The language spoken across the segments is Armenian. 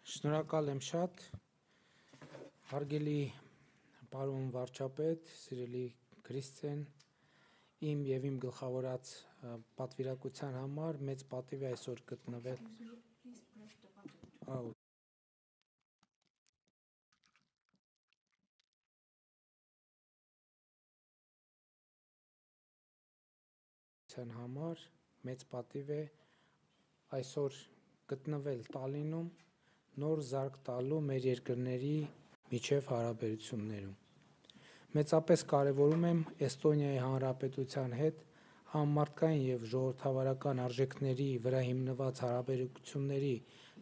Շնորհակալ եմ շատ, հարգելի պարոն վարչապետ, սիրելի Քրիստիան, իմ եւ իմ գլխավորած պատվիրակության համար մեծ պատիվ է այսօր գտնվել։ Համար մեծ պատիվ է այսօր գտնվել Տալինում նոր զարգ տալու մեր երկրների միջև հարաբերություններում։ Մեծապես կարևորում եմ Էստոնիայի Հանրապետության հետ համամարտկային եւ ժողովրդավարական արժեքների վրա հիմնված հարաբերությունների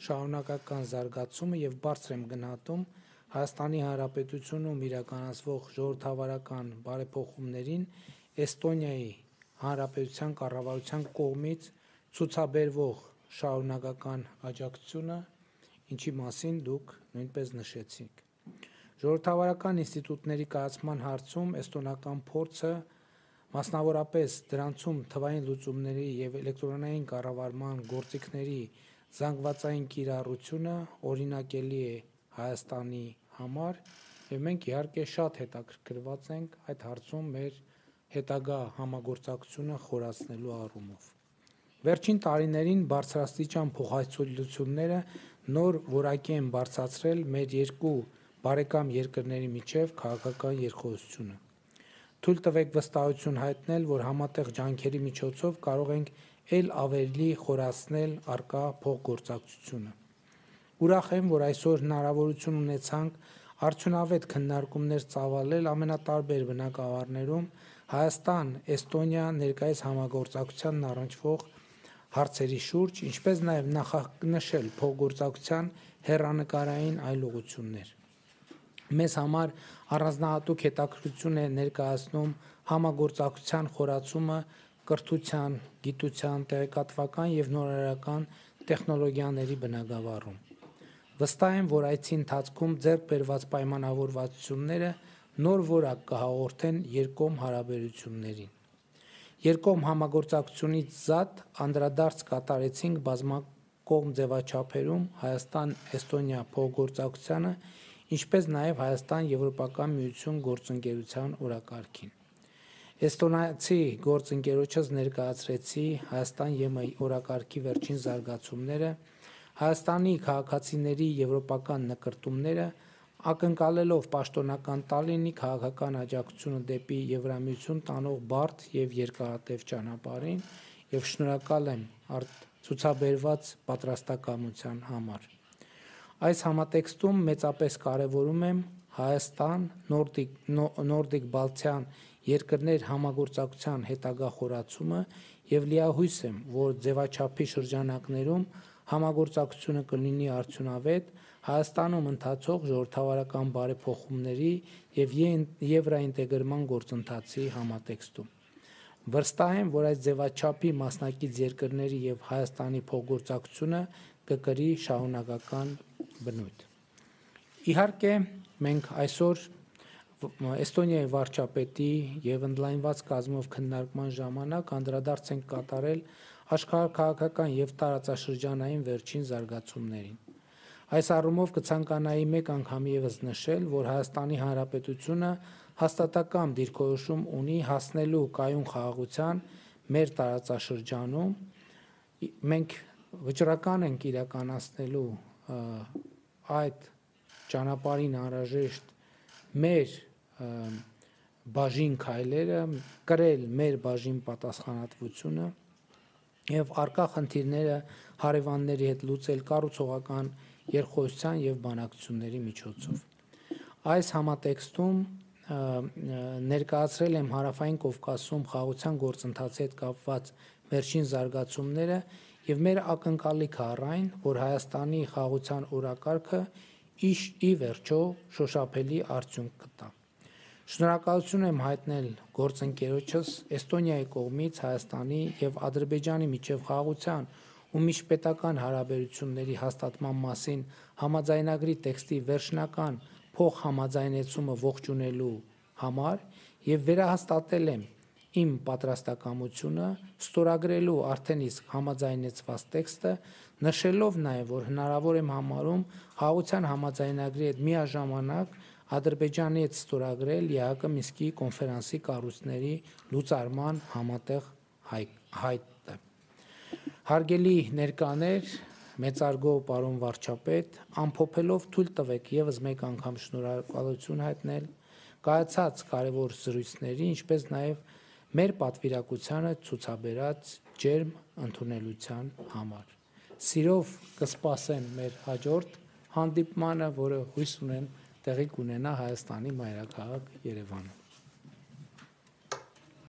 շարունակական զարգացումը եւ բարձր եմ գնահատում Հայաստանի Հանրապետությունում իրականացվող ժողովրդավարական բարեփոխումներին Էստոնիայի Հանրապետության կառավարության կողմից ցուցաբերվող շարունակական աջակցությունը, ինչի մասին դուք նույնպես նշեցիք։ Ժողովրդավարական ինստիտուտների կայացման հարցում էստոնական փորձը, մասնավորապես դրանցում թվային լուծումների եւ էլեկտրոնային կառավարման գործիքների զանգվածային կիրառությունը օրինակելի է Հայաստանի համար, եւ մենք իհարկե շատ հետաքրքրված ենք այդ հարցում մեր հետագա համագործակցությունը խորացնելու առումով։ Վերջին տարիներին բարձրաստիճան փոխայցելությունները նոր որակի են բարձրացրել մեր երկու բարեկամ երկրների միջև քաղաքական երկխոսությունը։ Թույլ տվեք վստահություն հայտնել, որ համատեղ ջանքերի միջոցով կարող ենք ել ավելի խորացնել առկա փոխգործակցությունը։ Ուրախ եմ, որ այսօր հնարավորություն ունեցանք արդյունավետ քննարկումներ ծավալել ամենատարբեր բնագավառներում Հայաստան-Էստոնիա ներկայիս համագործակցությանն առնչվող հարցերի շուրջ, ինչպես նաև նախանշել փոխգործակցության հեռանկարային այլ ուղղություններ։ Մեզ համար առանձնահատուկ հետաքրքրություն է ներկայացնում համագործակցության խորացումը կրթության, գիտության, տեղեկատվական եւ նորարարական տեխնոլոգիաների բնագավառում։ Վստահ եմ, որ այցի ընթացքում ձեռք բերված պայմանավորվածությունները նոր որակ կհաղորդեն երկկողմ հարաբերություններին։ Երկկողմ համագործակցությունից զատ անդրադարձ կատարեցինք բազմակողմ ձևաչափերում Հայաստան-Էստոնիա փոխգործակցությանը, ինչպես նաև Հայաստան-Եվրոպական միություն գործընկերության օրակարգին։ Էստոնացի գործընկերոջս ներկայացրեցի Հայաստան-ԵՄ օրակարգի վերջին զարգացումները, Հայաստանի քաղաքացիների եվրոպական նկրտումները, ակնկալելով պաշտոնական Տալինի քաղաքական աջակցությունը դեպի Եվրամիություն տանող բարդ եւ երկարատև ճանապարհին եւ շնորհակալ եմ ցուցաբերված պատրաստակամության համար։ Այս համատեքստում մեծապես կարևորում եմ Հայաստան, Նորդիկ Բալթյան երկրներ համագործակցության հետագա խորացումը եւ լիահույս եմ, որ ձևաչափի շրջանակներում համագործակցությունը կլինի արդյունավետ Հայաստանում ընթացող ժողովրդավարական բարեփոխումների եւ եվրոինտեգրման գործընթացի համատեքստում։ Վստահ եմ, որ այս ձևաչափի մասնակից երկրների եւ Հայաստանի փոխգործակցությունը կկրի շարունակական բնույթ։ Իհարկե, մենք այսօր Էստոնիայի վարչապետի եւ ընդլայնված կազմով քննարկման ժամանակ անդրադարձ ենք կատարել աշխարհաքաղաքական եւ տարածաշրջանային վերջին զարգացումներին։ Այս առումով կցանկանայի մեկ անգամ եւս նշել, որ Հայաստանի Հանրապետությունը հաստատակամ դիրքորոշում ունի հասնելու կայուն խաղաղության մեր տարածաշրջանում։ Մենք վճռական ենք իրականացնելու այդ ճանապարհին անհրաժեշտ մեր բաժին քայլերը, կրել մեր բաժին պատասխանատվությունը եւ առկա խնդիրները հարևանների հետ լուծել կառուցողական երկխոսության եւ բանակցությունների միջոցով։ Այս համատեքստում ներկայացրել եմ Հարավային Կովկասում խաղաղության գործընթացի հետ կապված վերջին զարգացումները եւ մեր ակնկալիքը առ այն, որ Հայաստանի խաղաղության օրակարգը ի վերջո շոշափելի արդյունք կտա։ Շնորհակալություն եմ հայտնել գործընկերոջս Էստոնիայի կողմից Հայաստանի եւ Ադրբեջանի միջև խաղաղության ու միջպետական հարաբերությունների հաստատման մասին համաձայնագրի տեքստի վերջնական փոխհամաձայնեցումը ողջունելու համար եւ վերահաստատել եմ իմ պատրաստակամությունը ստորագրելու արդեն իսկ համաձայնեցված տեքստը, նշելով նաև, որ հնարավոր եմ համարում խաղաղության համաձայնագրի հետ միաժամանակ Ադրբեջանի հետ ստորագրել ԵԱՀԿ Մինսկի կոնֆերանսի կառույցների լուծարման համատեղ հայտը։ Հարգելի ներկաներ, մեծարգո պարոն վարչապետ, ամփոփելով թույլ տվեք ևս մեկ անգամ շնորհակալություն հայտնել կայացած կարևոր զրույցների, ինչպես նաև մեր պատվիրակությանը ցուցաբերած ջերմ ընդունելության համար։ Սիրով կսպասեմ մեր հաջորդ հանդիպմանը, որը հույս ունեմ տեղի կունենա Հայաստանի մայրաքաղաք Երևանում։